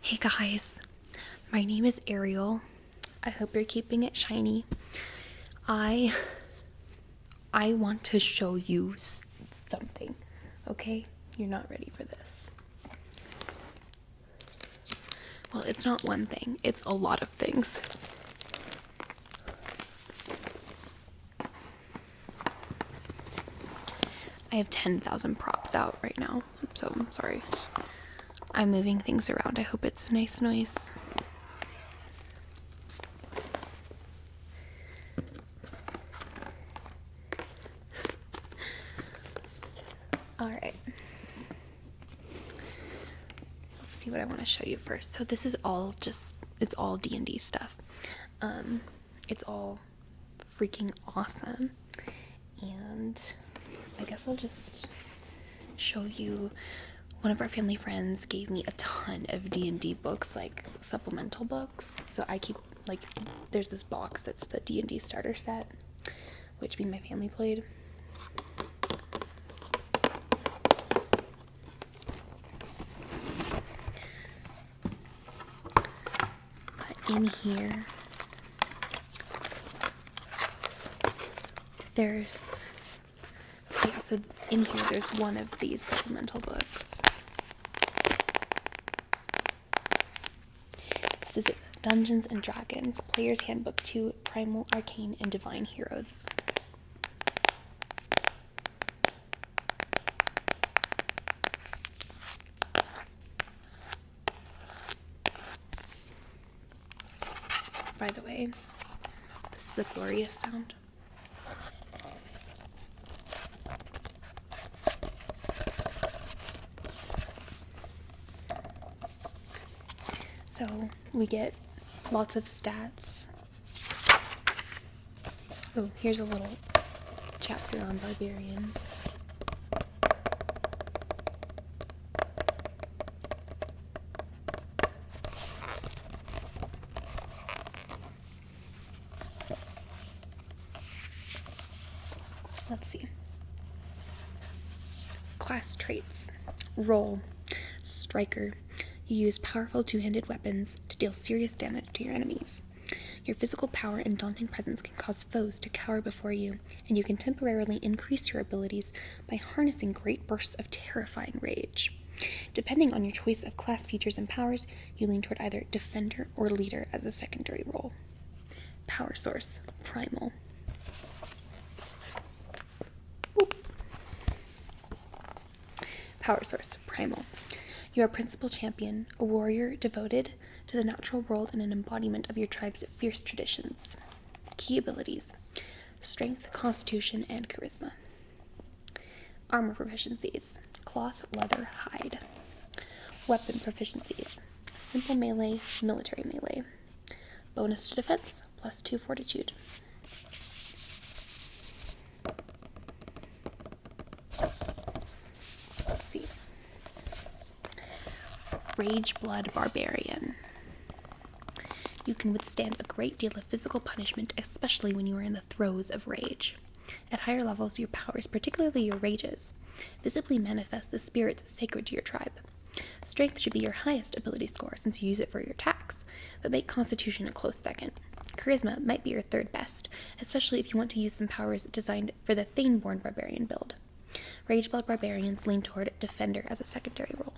Hey guys, my name is Ariel. I hope you're keeping it shiny. I want to show you something, okay? You're not ready for this. Well, it's not one thing, it's a lot of things. I have 10,000 props out right now, so I'm sorry. I'm moving things around. I hope it's a nice noise. Alright. Let's see what I want to show you first. So this is all it's all D&D stuff. It's all freaking awesome. And I guess I'll just show you. One of our family friends gave me a ton of D&D books, like supplemental books. So I keep, like, there's this box that's the D&D starter set, which me and my family played. But in here, there's one of these supplemental books. This is Dungeons and Dragons, Player's Handbook 2, Primal, Arcane, and Divine Heroes. By the way, this is a glorious sound. So we get lots of stats. Oh, here's a little chapter on barbarians. Let's see. Class traits. Roll. Striker. You use powerful two-handed weapons to deal serious damage to your enemies. Your physical power and daunting presence can cause foes to cower before you, and you can temporarily increase your abilities by harnessing great bursts of terrifying rage. Depending on your choice of class features and powers, you lean toward either Defender or Leader as a secondary role. Power source. Primal. Boop. Power source. Primal. You are a principal champion, a warrior devoted to the natural world and an embodiment of your tribe's fierce traditions. Key abilities: strength, constitution, and charisma. Armor proficiencies: cloth, leather, hide. Weapon proficiencies: simple melee, military melee. Bonus to defense, +2 fortitude. Let's see. Rage Blood Barbarian. You can withstand a great deal of physical punishment, especially when you are in the throes of rage. At higher levels, your powers, particularly your rages, visibly manifest the spirits sacred to your tribe. Strength should be your highest ability score since you use it for your attacks, but make Constitution a close second. Charisma might be your third best, especially if you want to use some powers designed for the Thane-born Barbarian build. Rage Blood Barbarians lean toward Defender as a secondary role.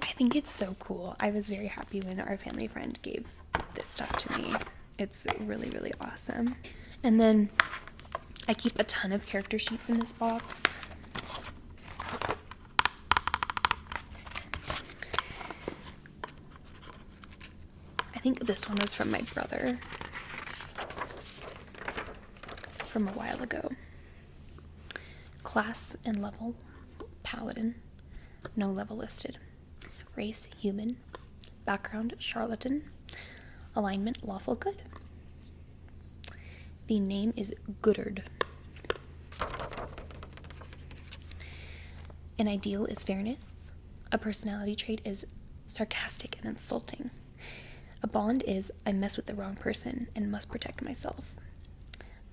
I think it's so cool. I was very happy when our family friend gave this stuff to me. It's really, really awesome. And then I keep a ton of character sheets in this box. I think this one was from my brother from a while ago. Class and level: Paladin. No level listed. Race: human. Background: charlatan. Alignment: lawful good. The name is Goodard. An ideal is fairness. A personality trait is sarcastic, and insulting. A bond is, I mess with the wrong person and must protect myself.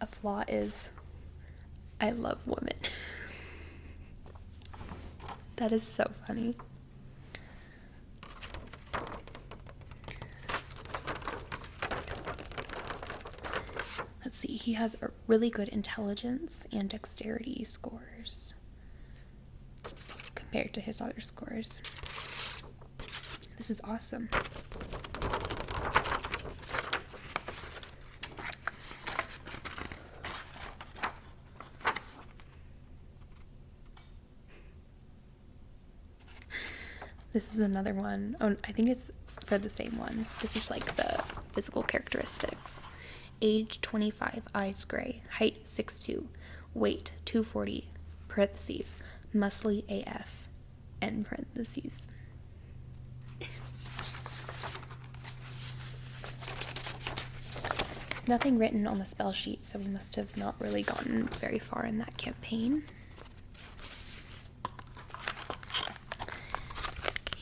A flaw is, I love women. That is so funny. Let's see, he has a really good intelligence and dexterity scores compared to his other scores. This is awesome. This is another one. Oh, I think it's for the same one. This is like the physical characteristics. Age 25, eyes gray, height 6'2", weight 240, parentheses, muscly AF, end parentheses. Nothing written on the spell sheet, so we must have not really gotten very far in that campaign.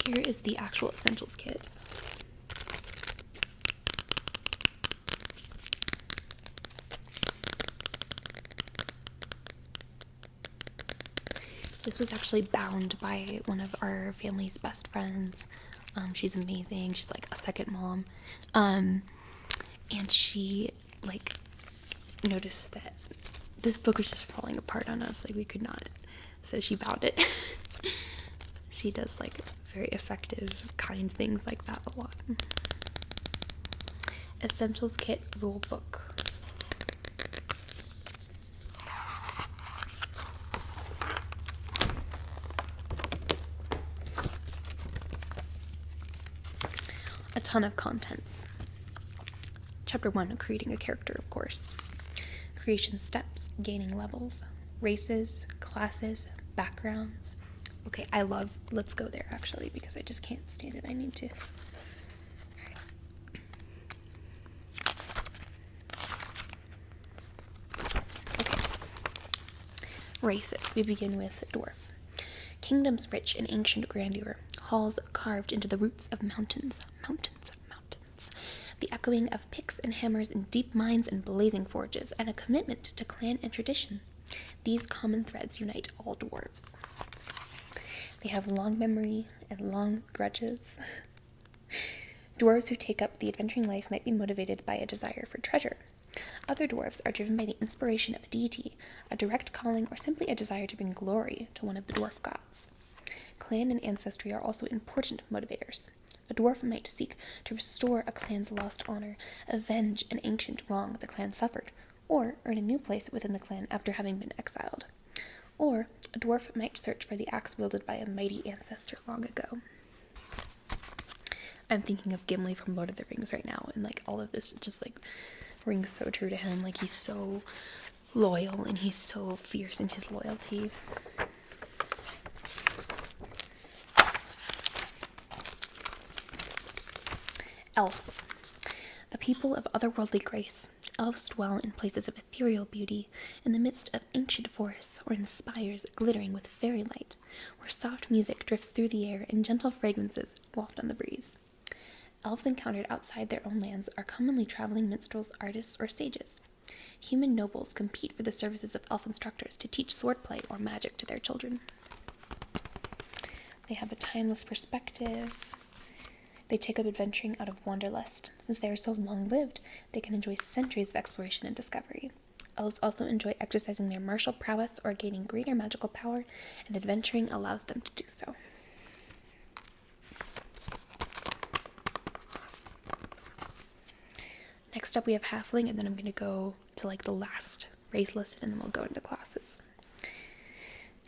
Here is the actual essentials kit. This was actually bound by one of our family's best friends. She's amazing. She's like a second mom. And she like noticed that this book was just falling apart on us. Like we could not. So she bound it. She does like very effective, kind things like that a lot. Essentials kit rule book. A ton of contents. Chapter 1, creating a character, of course. Creation steps, gaining levels, races, classes, backgrounds. Okay, let's go there actually, because I just can't stand it. I need to. Alright. Okay. Races. We begin with dwarf. Kingdoms rich in ancient grandeur, halls carved into the roots of mountains. The echoing of picks and hammers in deep mines and blazing forges, and a commitment to clan and tradition. These common threads unite all dwarves. They have long memory and long grudges. Dwarves who take up the adventuring life might be motivated by a desire for treasure. Other dwarves are driven by the inspiration of a deity, a direct calling, or simply a desire to bring glory to one of the dwarf gods. Clan and ancestry are also important motivators. A dwarf might seek to restore a clan's lost honor, avenge an ancient wrong the clan suffered, or earn a new place within the clan after having been exiled. Or a dwarf might search for the axe wielded by a mighty ancestor long ago. I'm thinking of Gimli from Lord of the Rings right now, and like all of this just like rings so true to him. Like he's so loyal and he's so fierce in his loyalty. Elf. A people of otherworldly grace, elves dwell in places of ethereal beauty, in the midst of ancient forests, or in spires glittering with fairy light, where soft music drifts through the air and gentle fragrances waft on the breeze. Elves encountered outside their own lands are commonly traveling minstrels, artists, or sages. Human nobles compete for the services of elf instructors to teach swordplay or magic to their children. They have a timeless perspective. They take up adventuring out of wanderlust. Since they are so long-lived, they can enjoy centuries of exploration and discovery. Elves also enjoy exercising their martial prowess or gaining greater magical power, and adventuring allows them to do so. Next up we have halfling, and then I'm going to go to like the last race listed, and then we'll go into classes.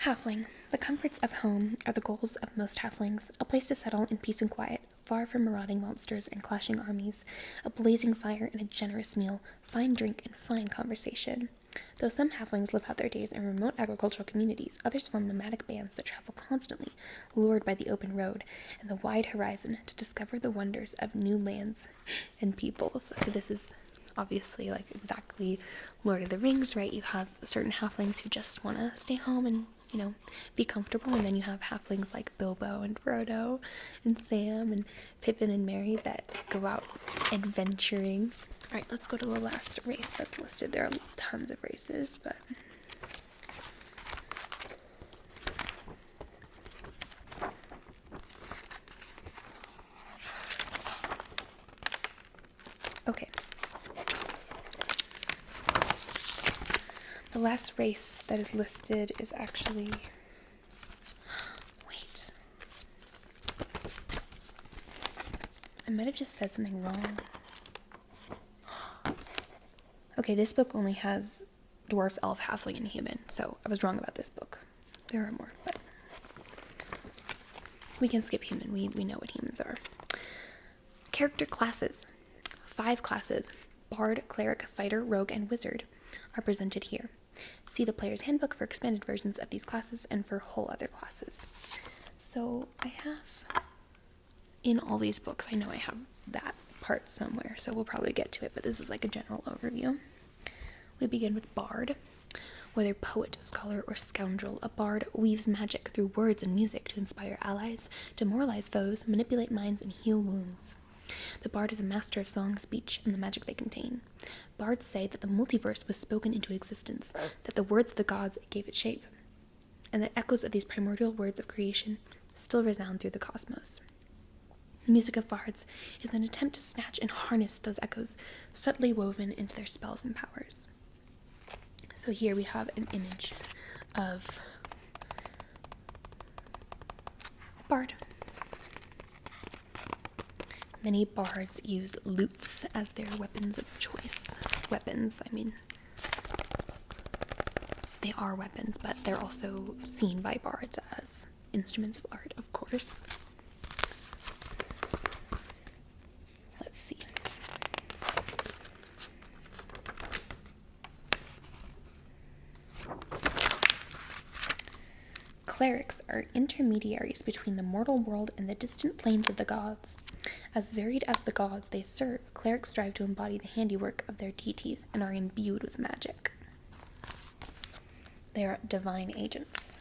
Halfling. The comforts of home are the goals of most halflings, a place to settle in peace and quiet, far from marauding monsters and clashing armies, a blazing fire and a generous meal, fine drink and fine conversation. Though some halflings live out their days in remote agricultural communities, others form nomadic bands that travel constantly, lured by the open road and the wide horizon to discover the wonders of new lands and peoples. So this is obviously like exactly Lord of the Rings, right? You have certain halflings who just want to stay home and you know, be comfortable. And then you have halflings like Bilbo and Frodo and Sam and Pippin and Merry that go out adventuring. All right, let's go to the last race that's listed. There are tons of races, but okay. The last race that is listed is actually, wait, I might have just said something wrong. Okay, this book only has dwarf, elf, halfling, and human, so I was wrong about this book. There are more, but we can skip human. We know what humans are. Character classes. 5 classes, bard, cleric, fighter, rogue, and wizard, are presented here. See the player's handbook for expanded versions of these classes and for whole other classes. So I have, in all these books, I know I have that part somewhere, so we'll probably get to it, but this is like a general overview. We begin with bard. Whether poet, scholar, or scoundrel, a bard weaves magic through words and music to inspire allies, demoralize foes, manipulate minds, and heal wounds. The bard is a master of song, speech, and the magic they contain. Bards say that the multiverse was spoken into existence, that the words of the gods gave it shape, and that echoes of these primordial words of creation still resound through the cosmos. The music of bards is an attempt to snatch and harness those echoes subtly woven into their spells and powers. So here we have an image of a bard. Many bards use lutes as their weapons of choice. Weapons, I mean, they are weapons, but they're also seen by bards as instruments of art, of course. Let's see. Clerics are intermediaries between the mortal world and the distant planes of the gods. As varied as the gods they serve, clerics strive to embody the handiwork of their deities and are imbued with magic. They are divine agents.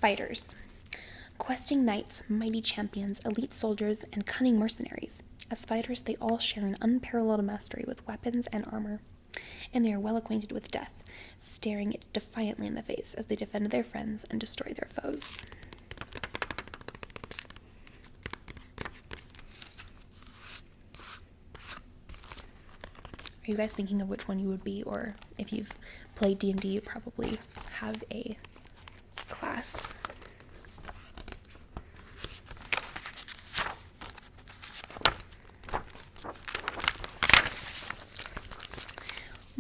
Fighters. Questing knights, mighty champions, elite soldiers, and cunning mercenaries. As fighters, they all share an unparalleled mastery with weapons and armor, and they are well acquainted with death, staring it defiantly in the face as they defend their friends and destroy their foes. Are you guys thinking of which one you would be, or if you've played D&D, you probably have a class?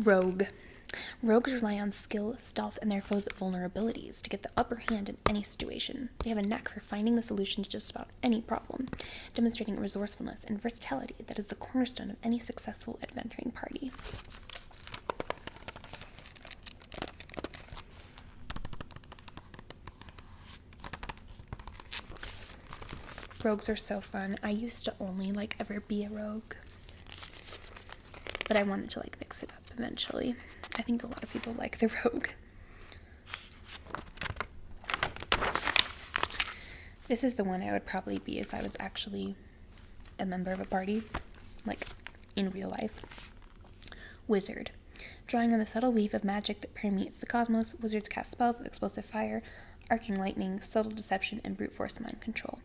Rogue. Rogues rely on skill, stealth, and their foes' vulnerabilities to get the upper hand in any situation. They have a knack for finding the solution to just about any problem, demonstrating a resourcefulness and versatility that is the cornerstone of any successful adventuring party. Rogues are so fun. I used to only ever be a rogue, but I wanted to mix it up eventually. I think a lot of people like the rogue. This is the one I would probably be if I was actually a member of a party, in real life. Wizard. Drawing on the subtle weave of magic that permeates the cosmos, wizards cast spells of explosive fire, arcing lightning, subtle deception, and brute force mind control.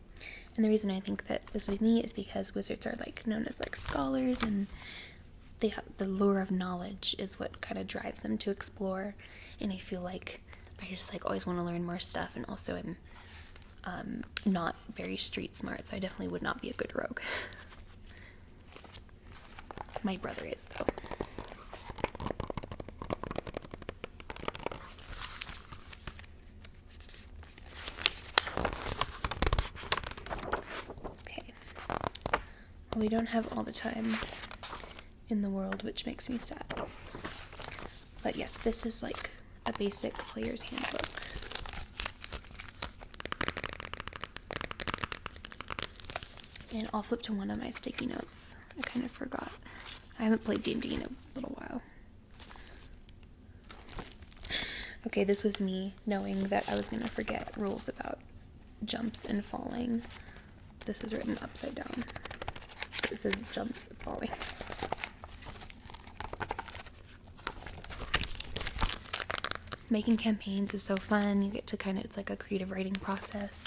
And the reason I think that this would be me is because wizards are known as scholars, and they have the lure of knowledge is what kind of drives them to explore. And I feel like I just always want to learn more stuff, and also I'm not very street smart, so I definitely would not be a good rogue. My brother is, though. Okay. Well, we don't have all the time in the world, which makes me sad. But yes, this is a basic player's handbook. And I'll flip to one of my sticky notes. I kind of forgot. I haven't played D&D in a little while. Okay, this was me knowing that I was going to forget rules about jumps and falling. This is written upside down. It says jumps and falling. Making campaigns is so fun. You get to it's like a creative writing process.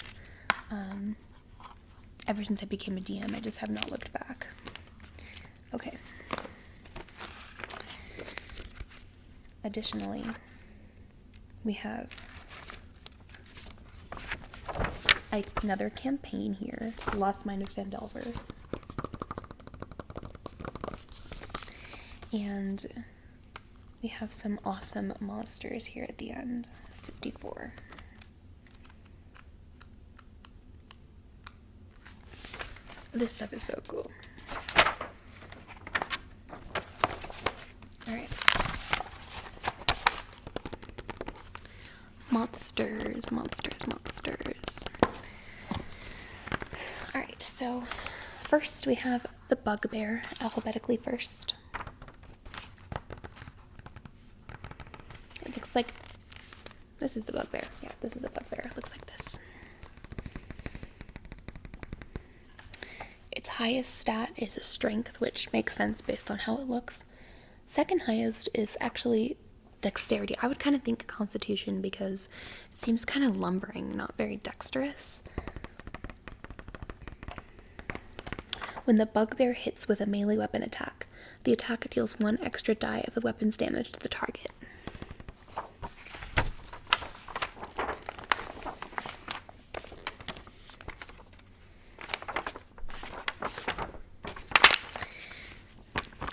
Ever since I became a DM, I just have not looked back. Okay. Additionally, we have another campaign here, Lost Mine of Phandelver. And we have some awesome monsters here at the end. 54. This stuff is so cool. Alright. Monsters. Alright, so first we have the bugbear, alphabetically first. It looks like this is the bugbear. Yeah, this is the bugbear. It looks like this. Its highest stat is a strength, which makes sense based on how it looks. Second highest is actually dexterity. I would kind of think constitution because it seems kind of lumbering, not very dexterous. When the bugbear hits with a melee weapon attack, the attack deals 1 extra die of the weapon's damage to the target.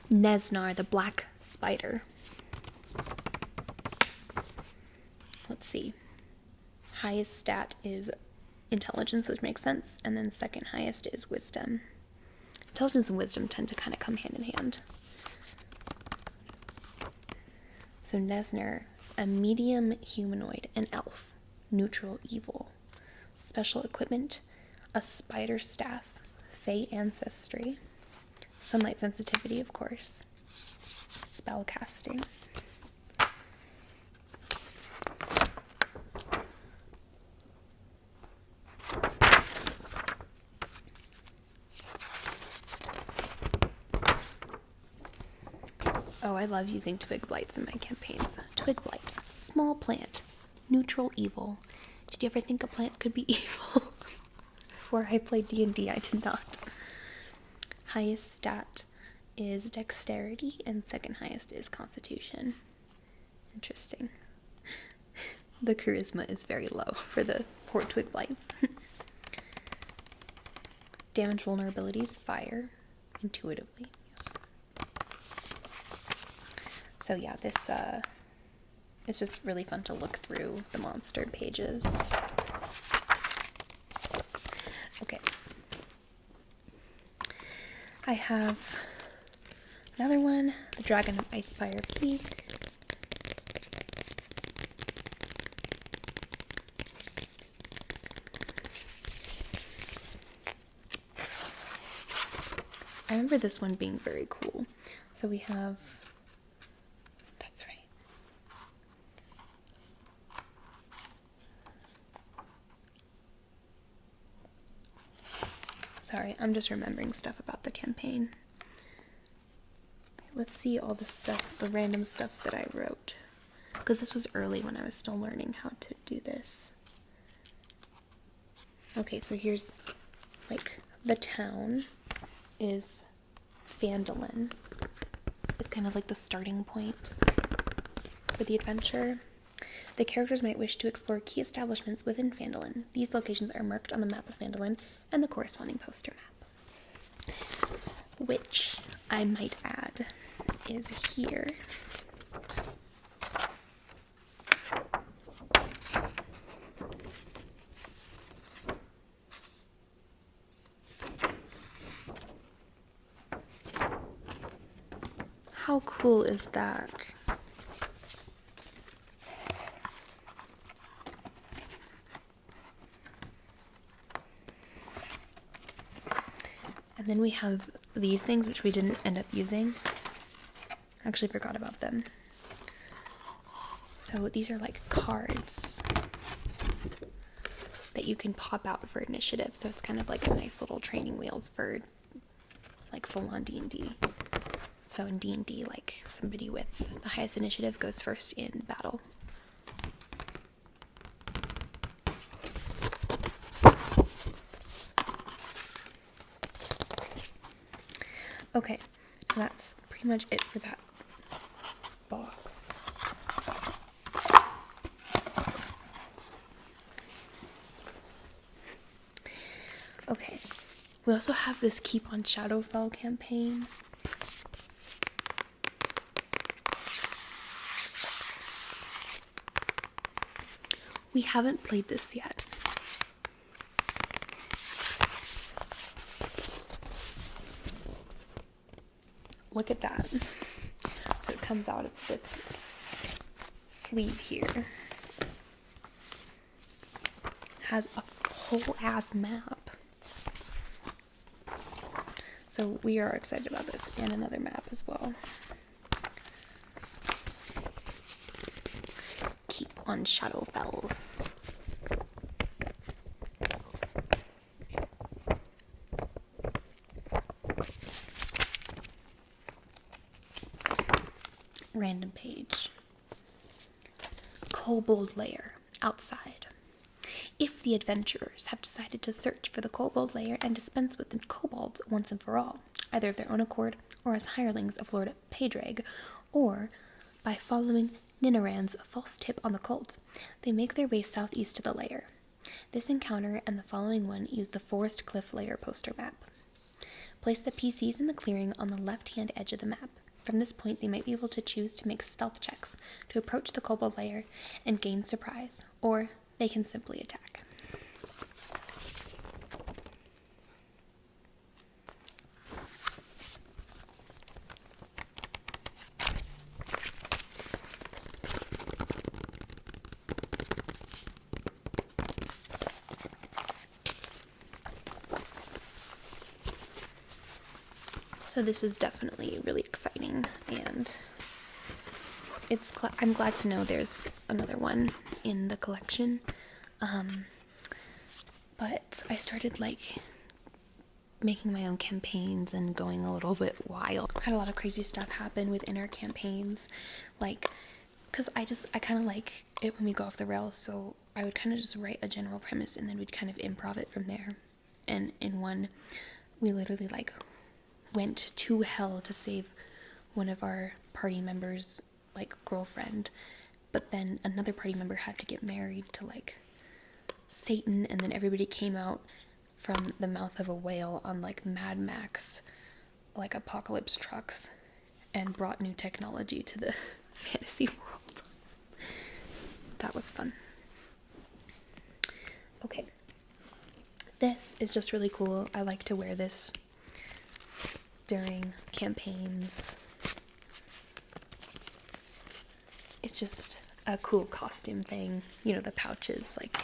Nesnar, the black spider. Let's see. Highest stat is intelligence, which makes sense, and then second highest is wisdom. Intelligence and wisdom tend to kind of come hand in hand. So Nesnar, a medium humanoid, an elf, neutral evil. Special equipment, a spider staff, fey ancestry, sunlight sensitivity, of course, spell casting. Oh, I love using twig blights in my campaigns. Twig blight, small plant, neutral evil. Did you ever think a plant could be evil? Before I played D&D, I did not. Highest stat is dexterity, and second highest is constitution. Interesting. The charisma is very low for the poor twig blights. Damage vulnerabilities, fire, intuitively. Yes. So yeah, this it's just really fun to look through the monster pages. Okay. I have another one, the Dragon of Icefire Peak. I remember this one being very cool. So we have, that's right. Sorry, I'm just remembering stuff about the campaign. Let's see all the stuff, the random stuff that I wrote. Because this was early when I was still learning how to do this. Okay, so here's, like, the town is Phandalin. It's kind of like the starting point for the adventure. The characters might wish to explore key establishments within Phandalin. These locations are marked on the map of Phandalin and the corresponding poster map. Which, I might add, is here. How cool is that? And then we have these things, which we didn't end up using. Actually forgot about them. So these are like cards that you can pop out for initiative. So it's kind of like a nice little training wheels for like full-on D&D. So in D&D, like somebody with the highest initiative goes first in battle. Okay, so that's pretty much it for that box. Okay, we also have this Keep on Shadowfell campaign. We haven't played this yet. Look at that. So it comes out of this sleeve here. Has a whole ass map. So we are excited about this, and another map as well. Keep on Shadowfell. Random page. Kobold Lair, outside. If the adventurers have decided to search for the Kobold Lair and dispense with the kobolds once and for all, either of their own accord or as hirelings of Lord Padraig, or by following Ninaran's false tip on the cult, they make their way southeast to the lair. This encounter and the following one use the Forest Cliff Lair poster map. Place the PCs in the clearing on the left-hand edge of the map. From this point, they might be able to choose to make stealth checks to approach the kobold lair and gain surprise, or they can simply attack. So this is definitely really exciting, and I'm glad to know there's another one in the collection. But I started like making my own campaigns and going a little bit wild. Had a lot of crazy stuff happen within our campaigns, like, because I kind of like it when we go off the rails, so I would kind of just write a general premise and then we'd kind of improv it from there. And in one, we literally like went to hell to save one of our party members' like girlfriend, but then another party member had to get married to like Satan, and then everybody came out from the mouth of a whale on like Mad Max like apocalypse trucks and brought new technology to the fantasy world. That was fun. Okay, this is just really cool. I like to wear this during campaigns. It's just a cool costume thing. You know, the pouches, like,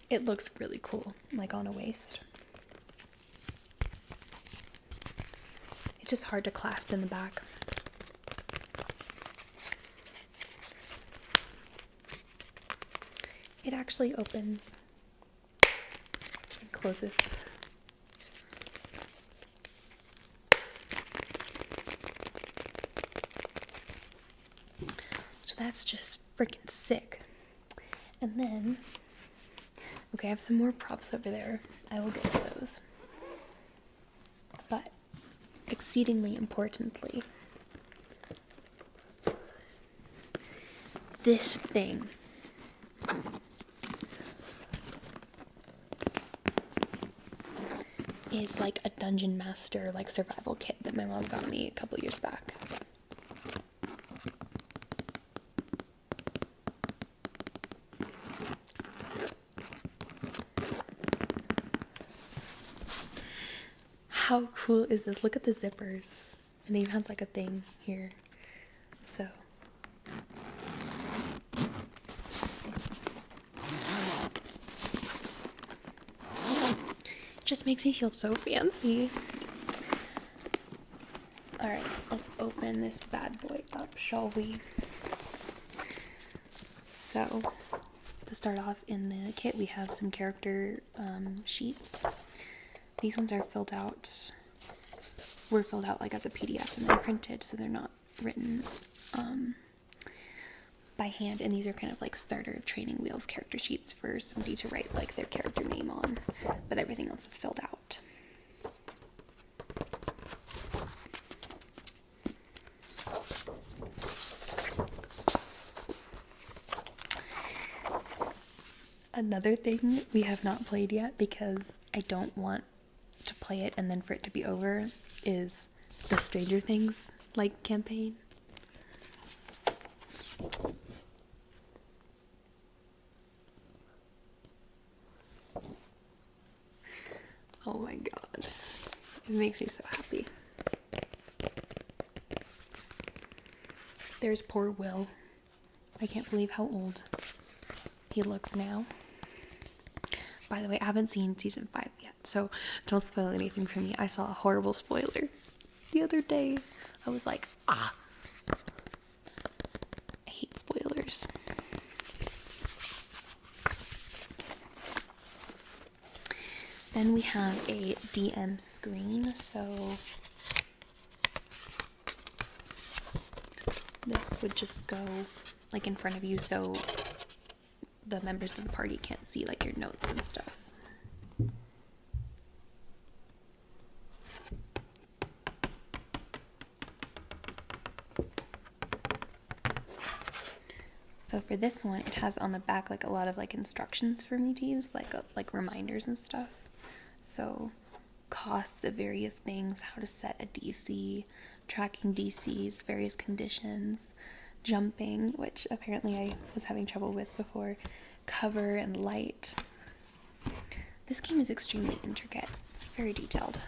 it looks really cool, like on a waist. It's just hard to clasp in the back. It actually opens and closes. So that's just freaking sick. And then, okay, I have some more props over there. I will get to those. But exceedingly importantly, this thing. Is like a Dungeon Master like survival kit that my mom got me a couple years back. How cool is this? Look at the zippers. And it even has like a thing here. So just makes me feel so fancy. Alright, let's open this bad boy up, shall we? So, to start off in the kit, we have some character sheets. These ones are filled out, were filled out like as a PDF and then printed, so they're not written by hand. And these are kind of like starter training wheels character sheets for somebody to write like their character name on, but everything else is filled out. Another thing we have not played yet, because I don't want to play it and then for it to be over, is the Stranger Things like campaign. Oh my god, it makes me so happy. There's poor Will. I can't believe how old he looks now. By the way, I haven't seen season 5 yet, so don't spoil anything for me. I saw a horrible spoiler the other day. I was like, I hate spoilers. Then we have a DM screen, so this would just go like in front of you, so the members of the party can't see like your notes and stuff. So for this one, it has on the back like a lot of like instructions for me to use, like reminders and stuff. So costs of various things, how to set a DC, tracking DCs, various conditions, jumping, which apparently I was having trouble with before, cover and light. This game is extremely intricate. It's very detailed.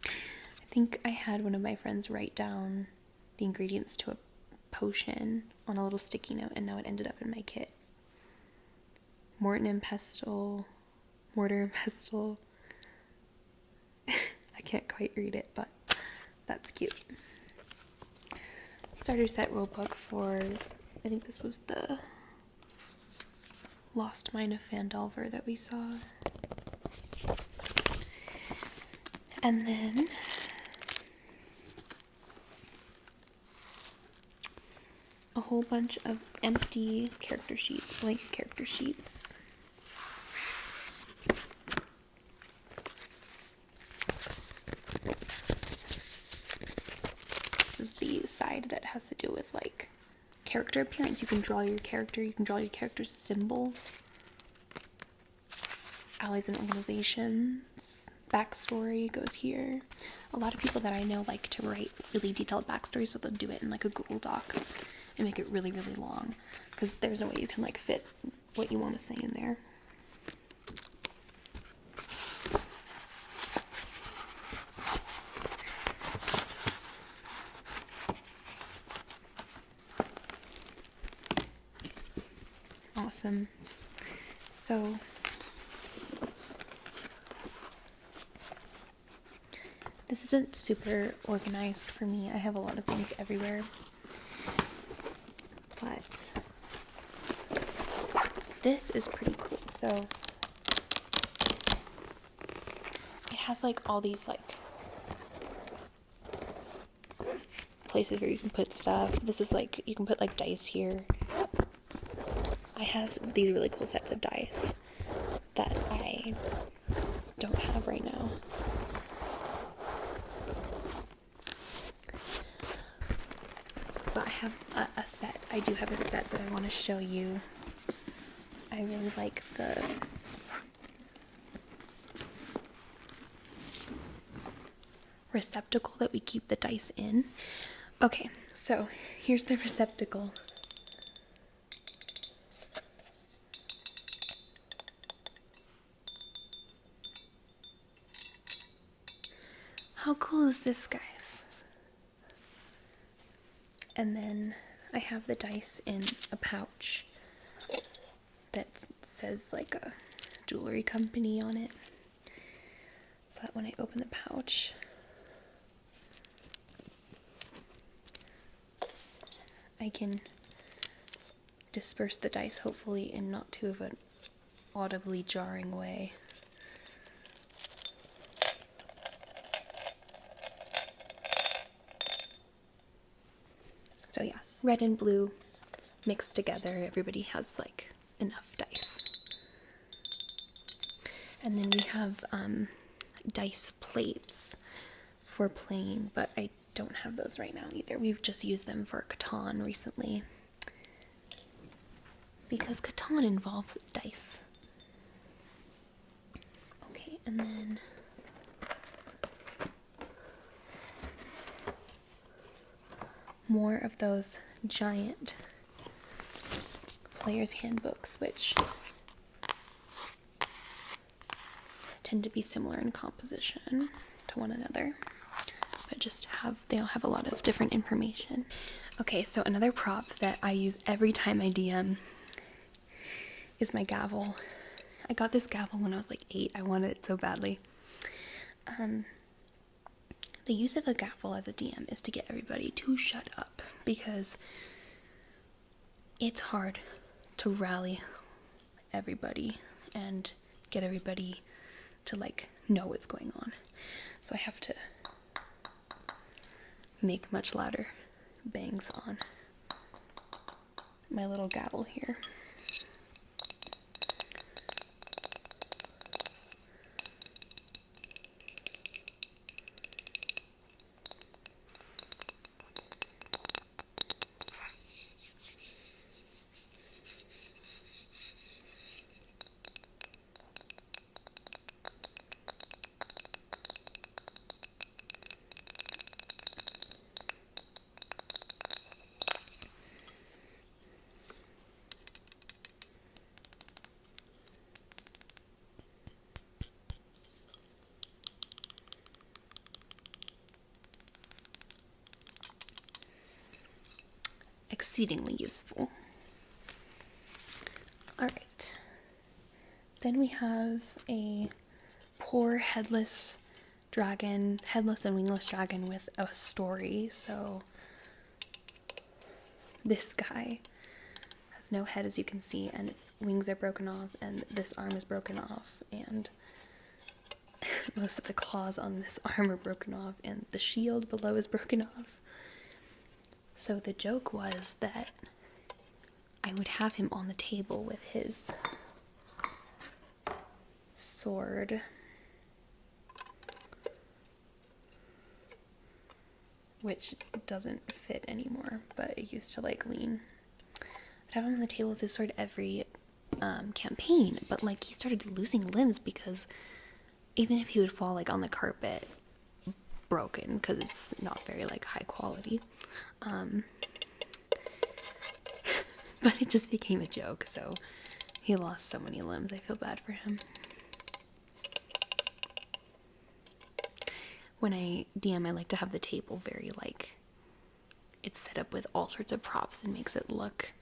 I think I had one of my friends write down the ingredients to a potion on a little sticky note, and now it ended up in my kit. Mortar and pestle. I can't quite read it, but that's cute. Starter set rulebook for, I think this was the Lost Mine of Phandelver that we saw. And then a whole bunch of empty character sheets, blank character sheets. This is the side that has to do with like character appearance. You can draw your character, you can draw your character's symbol, allies and organizations, backstory goes here. A lot of people that I know like to write really detailed backstories, so they'll do it in like a Google Doc and make it really, really long, because there's no way you can like fit what you want to say in there. Awesome. So this isn't super organized for me. I have a lot of things everywhere. But this is pretty cool. So it has like all these like places where you can put stuff. This is like, you can put like dice here. I have these really cool sets of dice that I don't have right now. But I have a set. I do have a set that I want to show you. I really like the receptacle that we keep the dice in. Okay, so here's the receptacle. How cool is this, guys? And then I have the dice in a pouch that says like a jewelry company on it. But when I open the pouch, I can disperse the dice, hopefully in not too of an audibly jarring way. So yeah, red and blue mixed together, everybody has like enough dice. And then we have dice plates for playing, but I don't have those right now either. We've just used them for Catan recently, because Catan involves dice. Okay, and then more of those giant player's handbooks, which tend to be similar in composition to one another, but they all have a lot of different information. Okay, so another prop that I use every time I DM is my gavel. I got this gavel when I was like 8. I wanted it so badly. The use of a gavel as a DM is to get everybody to shut up, because it's hard to rally everybody and get everybody to like know what's going on. So I have to make much louder bangs on my little gavel here. Exceedingly useful. Alright. Then we have a poor headless and wingless dragon with a story. So this guy has no head, as you can see, and its wings are broken off, and this arm is broken off, and most of the claws on this arm are broken off, and the shield below is broken off. So the joke was that I would have him on the table with his sword, which doesn't fit anymore, but it used to like lean. I'd have him on the table with his sword every campaign, but like he started losing limbs, because even if he would fall like on the carpet broken, because it's not very like high quality, but it just became a joke, so he lost so many limbs. I feel bad for him. When I DM, I like to have the table very like, it's set up with all sorts of props and makes it look,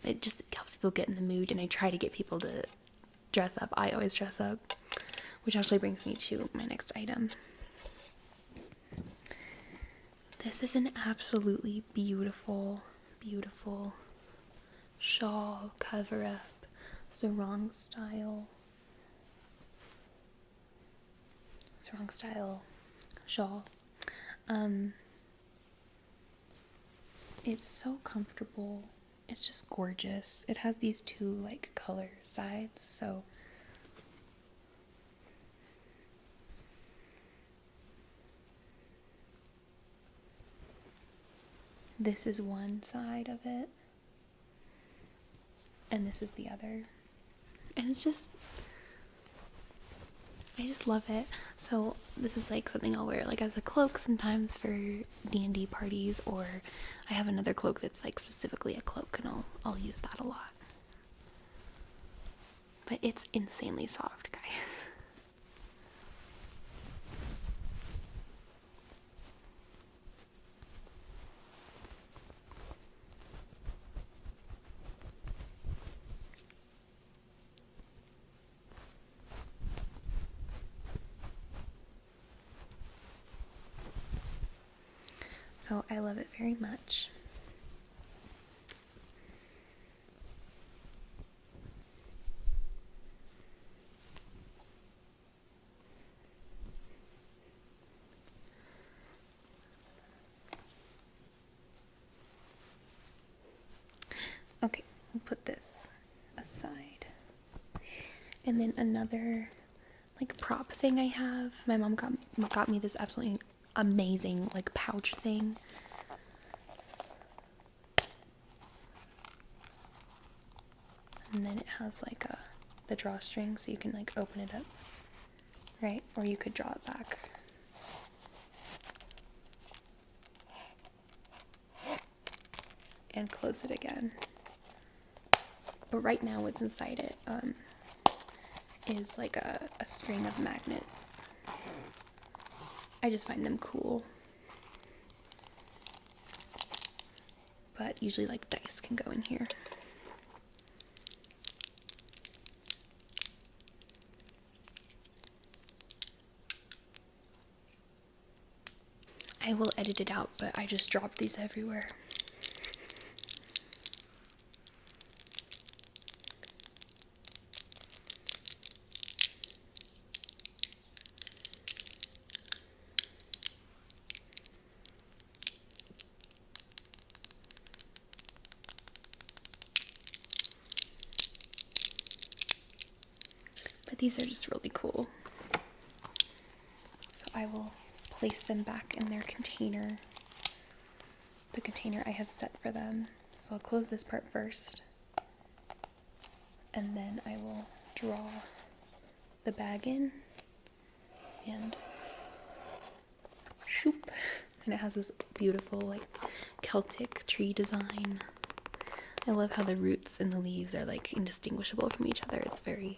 it just helps people get in the mood, and I try to get people to dress up. I always dress up, which actually brings me to my next item. This is an absolutely beautiful, beautiful shawl cover-up, sarong style shawl. It's so comfortable. It's just gorgeous. It has these two like color sides, so this is one side of it, and this is the other. And it's just, I just love it. So this is like something I'll wear like as a cloak sometimes for DnD parties, or I have another cloak that's like specifically a cloak, and I'll use that a lot. But it's insanely soft, guys. So I love it very much. Okay, we'll put this aside. And then another like prop thing I have. My mom got me this absolutely amazing like pouch thing. And then it has like the drawstring, so you can like open it up, right? Or you could draw it back. And close it again. But right now what's inside it is like a string of magnets. I just find them cool. But usually like dice can go in here. I will edit it out, but I just dropped these everywhere. But these are just really cool. So I will place them back in their container. The container I have set for them. So I'll close this part first. And then I will draw the bag in. And shoop. And it has this beautiful like Celtic tree design. I love how the roots and the leaves are like indistinguishable from each other. It's very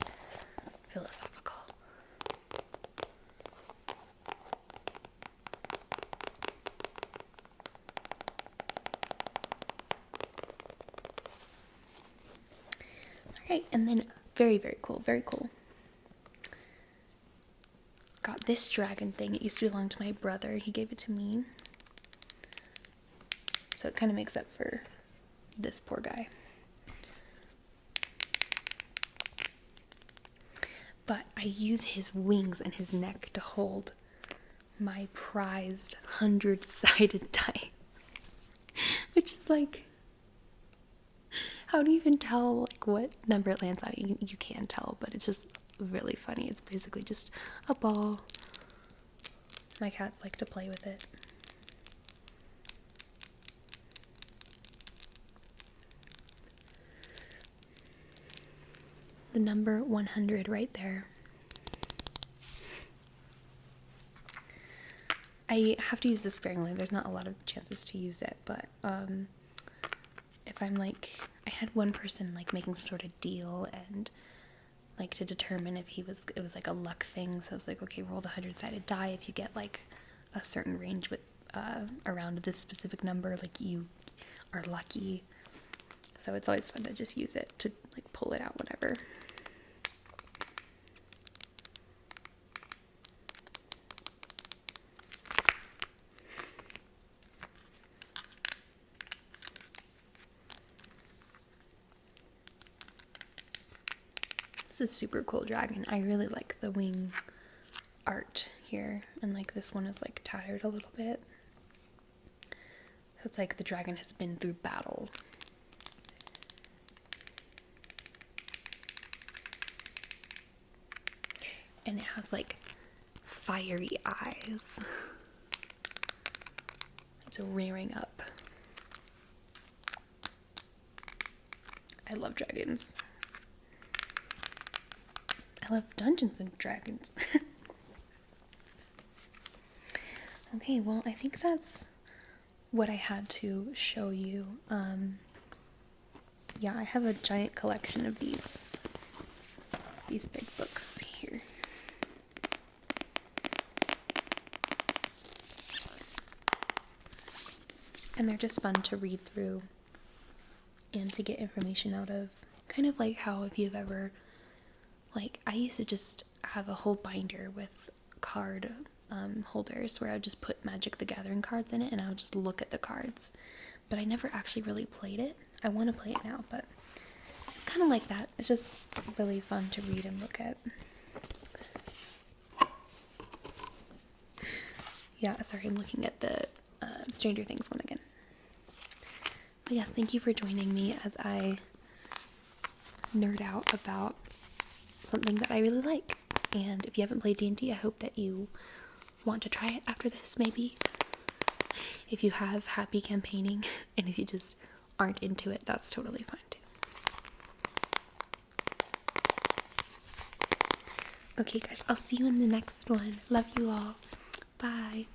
philosophical. Alright, and then very, very cool, very cool. Got this dragon thing. It used to belong to my brother. He gave it to me. So it kind of makes up for this poor guy. But I use his wings and his neck to hold my prized 100-sided die. Which is like, how do you even tell like what number it lands on? You can tell, but it's just really funny. It's basically just a ball. My cats like to play with it. The number 100 right there. I have to use this sparingly. There's not a lot of chances to use it, but if I'm like, I had one person like making some sort of deal and like to determine if it was like a luck thing. So I was like, okay, roll the 100-sided die. If you get like a certain range with around this specific number, like you are lucky. So it's always fun to just use it to like pull it out whenever. This is a super cool dragon. I really like the wing art here, and like this one is like tattered a little bit. So it's like the dragon has been through battle. And it has like fiery eyes. It's rearing up. I love dragons. I love Dungeons and Dragons. Okay, well, I think that's what I had to show you. Yeah, I have a giant collection of these big books here. And they're just fun to read through and to get information out of. Kind of like how if you've ever, like, I used to just have a whole binder with card holders where I would just put Magic the Gathering cards in it and I would just look at the cards. But I never actually really played it. I want to play it now, but it's kind of like that. It's just really fun to read and look at. Yeah, sorry, I'm looking at the Stranger Things one again. But yes, thank you for joining me as I nerd out about something that I really like. And if you haven't played D&D, I hope that you want to try it after this, maybe. If you have, happy campaigning, and if you just aren't into it, that's totally fine too. Okay guys, I'll see you in the next one. Love you all. Bye.